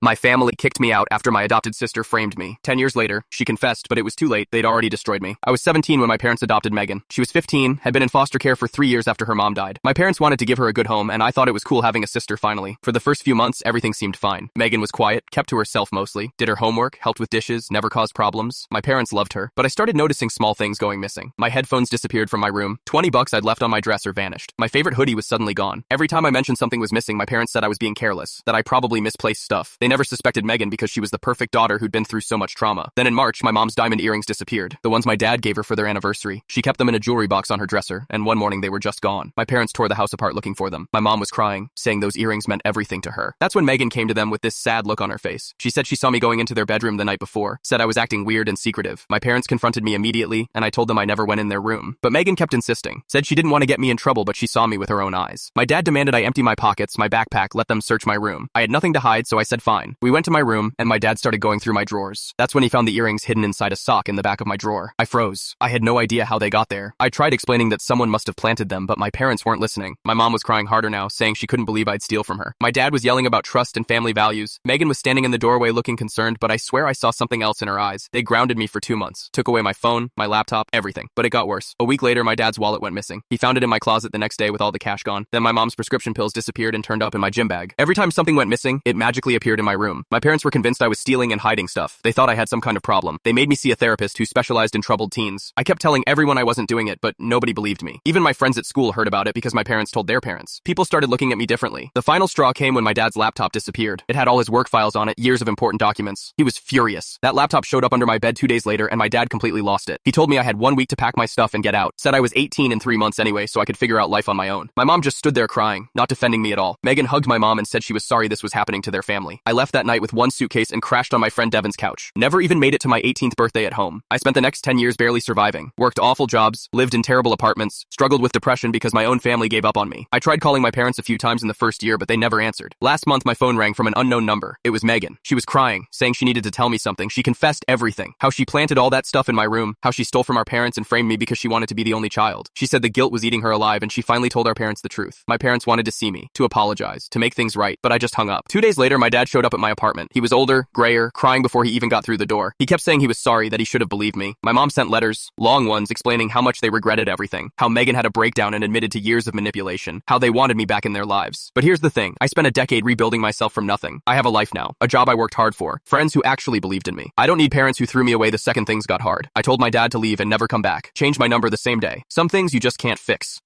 My family kicked me out after my adopted sister framed me. 10 years later, she confessed, but it was too late. They'd already destroyed me. I was 17 when my parents adopted Megan. She was 15, had been in foster care for 3 years after her mom died. My parents wanted to give her a good home, and I thought it was cool having a sister finally. For the first few months, everything seemed fine. Megan was quiet, kept to herself mostly, did her homework, helped with dishes, never caused problems. My parents loved her, but I started noticing small things going missing. My headphones disappeared from my room. $20 I'd left on my dresser vanished. My favorite hoodie was suddenly gone. Every time I mentioned something was missing, my parents said I was being careless, that I probably misplaced stuff. They never suspected Megan because she was the perfect daughter who'd been through so much trauma. Then in March, my mom's diamond earrings disappeared. The ones my dad gave her for their anniversary. She kept them in a jewelry box on her dresser, and one morning they were just gone. My parents tore the house apart looking for them. My mom was crying, saying those earrings meant everything to her. That's when Megan came to them with this sad look on her face. She said she saw me going into their bedroom the night before, said I was acting weird and secretive. My parents confronted me immediately, and I told them I never went in their room. But Megan kept insisting, said she didn't want to get me in trouble, but she saw me with her own eyes. My dad demanded I empty my pockets, my backpack, let them search my room. I had nothing to hide, so I said fine. We went to my room, and my dad started going through my drawers. That's when he found the earrings hidden inside a sock in the back of my drawer. I froze. I had no idea how they got there. I tried explaining that someone must have planted them, but my parents weren't listening. My mom was crying harder now, saying she couldn't believe I'd steal from her. My dad was yelling about trust and family values. Megan was standing in the doorway looking concerned, but I swear I saw something else in her eyes. They grounded me for 2 months. Took away my phone, my laptop, everything. But it got worse. A week later, my dad's wallet went missing. He found it in my closet the next day with all the cash gone. Then my mom's prescription pills disappeared and turned up in my gym bag. Every time something went missing, it magically appeared in my room. My parents were convinced I was stealing and hiding stuff. They thought I had some kind of problem. They made me see a therapist who specialized in troubled teens. I kept telling everyone I wasn't doing it, but nobody believed me. Even my friends at school heard about it because my parents told their parents. People started looking at me differently. The final straw came when my dad's laptop disappeared. It had all his work files on it, years of important documents. He was furious. That laptop showed up under my bed 2 days later, and my dad completely lost it. He told me I had 1 week to pack my stuff and get out. Said I was 18 in 3 months anyway, so I could figure out life on my own. My mom just stood there crying, not defending me at all. Megan hugged my mom and said she was sorry this was happening to their family. I left that night with one suitcase and crashed on my friend Devin's couch. Never even made it to my 18th birthday at home. I spent the next 10 years barely surviving. Worked awful jobs, lived in terrible apartments, struggled with depression because my own family gave up on me. I tried calling my parents a few times in the first year, but they never answered. Last month, my phone rang from an unknown number. It was Megan. She was crying, saying she needed to tell me something. She confessed everything. How she planted all that stuff in my room, how she stole from our parents and framed me because she wanted to be the only child. She said the guilt was eating her alive, and she finally told our parents the truth. My parents wanted to see me, to apologize, to make things right, but I just hung up. 2 days later, my dad showed up at my apartment. He was older, grayer, crying before he even got through the door. He kept saying he was sorry, that he should have believed me. My mom sent letters, long ones, explaining how much they regretted everything, how Megan had a breakdown and admitted to years of manipulation, how they wanted me back in their lives. But here's the thing, I spent a decade rebuilding myself from nothing. I have a life now, a job I worked hard for, friends who actually believed in me. I don't need parents who threw me away the second things got hard. I told my dad to leave and never come back. Changed my number the same day. Some things you just can't fix.